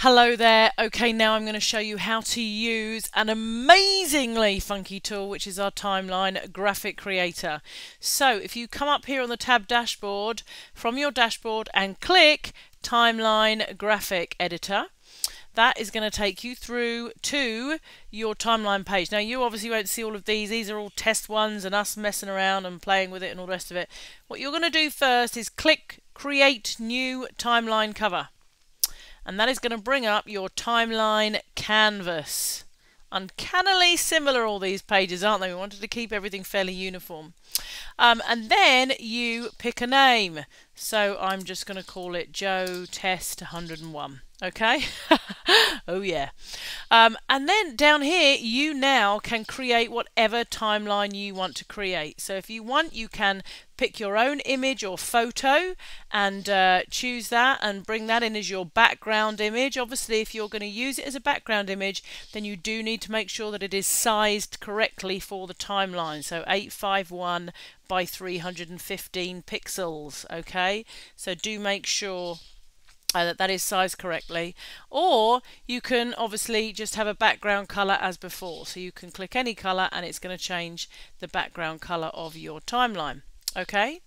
Hello there. Okay, now I'm going to show you how to use an amazingly funky tool, which is our Timeline Graphic Creator. So if you come up here on the tab dashboard from your dashboard and click Timeline Graphic Editor, that is going to take you through to your timeline page. Now you obviously won't see all of these. These are all test ones and us messing around and playing with it and all the rest of it. What you're going to do first is click Create New Timeline Cover. And that is going to bring up your timeline canvas. Uncannily similar, all these pages, aren't they? We wanted to keep everything fairly uniform. And then you pick a name. So I'm just going to call it Joe Test 101. Okay? Oh yeah. And then down here you now can create whatever timeline you want to create. So if you want, you can pick your own image or photo and choose that and bring that in as your background image. Obviously, if you're going to use it as a background image, then you do need to make sure that it is sized correctly for the timeline. So 851 by 315 pixels. Okay, so do make sure that is sized correctly. Or you can obviously just have a background color as before. So you can click any color and it's going to change the background color of your timeline. Okay.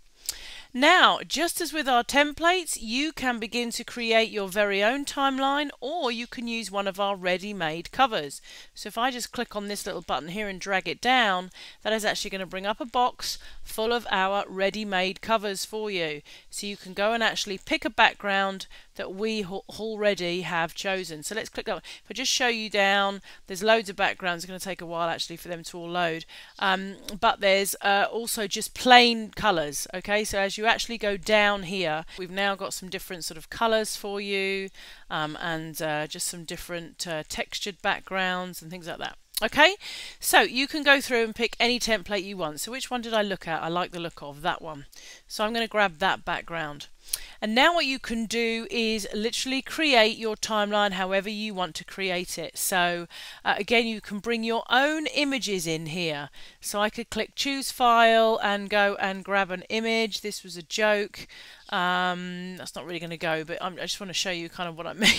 Now, just as with our templates, you can begin to create your very own timeline, or you can use one of our ready-made covers. So if I just click on this little button here and drag it down, that is actually going to bring up a box full of our ready-made covers for you. So you can go and actually pick a background that we already have chosen. So let's click that one. If I just show you down, there's loads of backgrounds. It's going to take a while actually for them to all load. But there's also just plain colours. Okay, so as you actually go down here, we've now got some different sort of colours for you and just some different textured backgrounds and things like that. Okay, so you can go through and pick any template you want. So which one did I look at? I like the look of that one. So I'm going to grab that background. And now what you can do is literally create your timeline however you want to create it. So again, you can bring your own images in here. So I could click choose file and go and grab an image. This was a joke. That's not really going to go, but I just want to show you kind of what I mean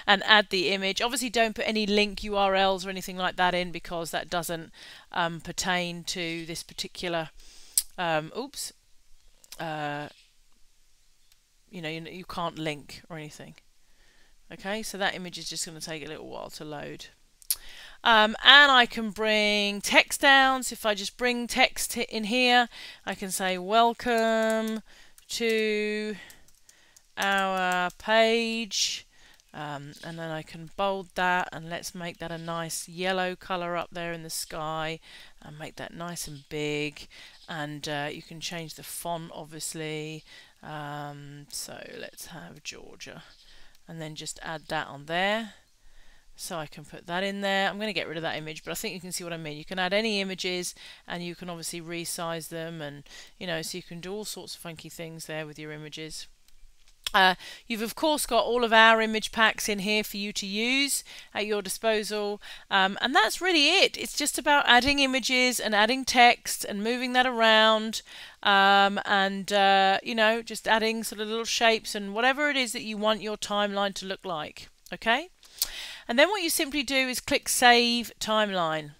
and add the image. Obviously don't put any link URLs or anything like that in because that doesn't pertain to this particular you can't link or anything. Okay, so that image is just going to take a little while to load. And I can bring text down. So if I just bring text in here, I can say welcome to our page, and then I can bold that, and let's make that a nice yellow color up there in the sky and make that nice and big. And you can change the font obviously. So let's have Georgia and then just add that on there. So I can put that in there. I'm going to get rid of that image, but I think you can see what I mean. You can add any images and you can obviously resize them, and so you can do all sorts of funky things there with your images. You've of course got all of our image packs in here for you to use at your disposal, and that's really it. It's just about adding images and adding text and moving that around, and just adding sort of little shapes and whatever it is that you want your timeline to look like. Okay, and then what you simply do is click Save Timeline.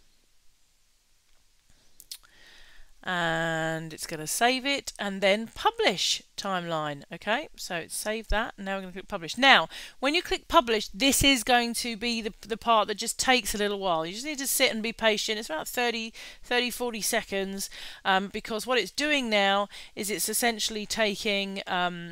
And it's going to save it and then publish timeline. Okay, so it's saved that. Now we're going to click publish. Now when you click publish, this is going to be the part that just takes a little while. You just need to sit and be patient. It's about 30-40 seconds, because what it's doing now is it's essentially taking HTML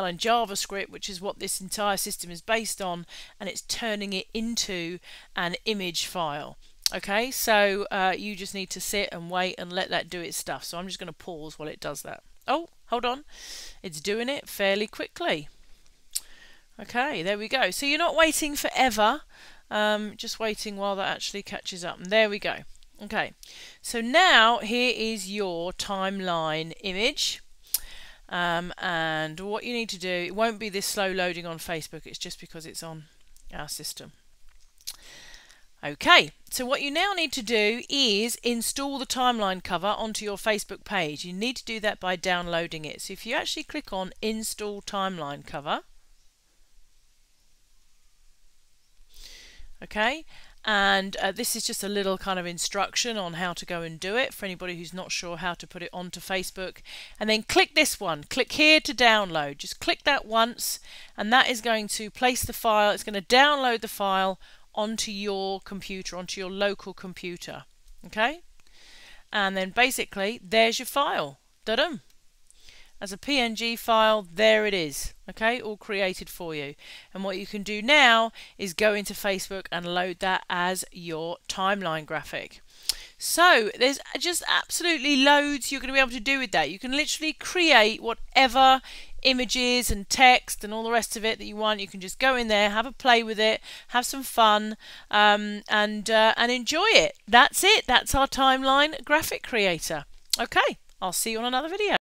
and JavaScript, which is what this entire system is based on, and it's turning it into an image file. Okay, so you just need to sit and wait and let that do its stuff. So I'm just going to pause while it does that. Oh, hold on. It's doing it fairly quickly. Okay, there we go. So you're not waiting forever, just waiting while that actually catches up. And there we go. Okay, so now here is your timeline image. And what you need to do, it won't be this slow loading on Facebook. It's just because it's on our system. Okay, so what you now need to do is install the timeline cover onto your Facebook page. You need to do that by downloading it. So if you actually click on Install Timeline Cover, Okay, and this is just a little kind of instruction on how to go and do it for anybody who's not sure how to put it onto Facebook. And then click this one, click here to download. Just click that once, and that is going to place the file. It's going to download the file onto your computer, onto your local computer. Okay, and then basically there's your file. Da-dum. As a PNG file, there it is. Okay, all created for you. And what you can do now is go into Facebook and load that as your timeline graphic. So there's just absolutely loads you're going to be able to do with that. You can literally create whatever images and text and all the rest of it that you want. You can just go in there, have a play with it, have some fun, and enjoy it. That's it. That's our timeline graphic creator. Okay, I'll see you on another video.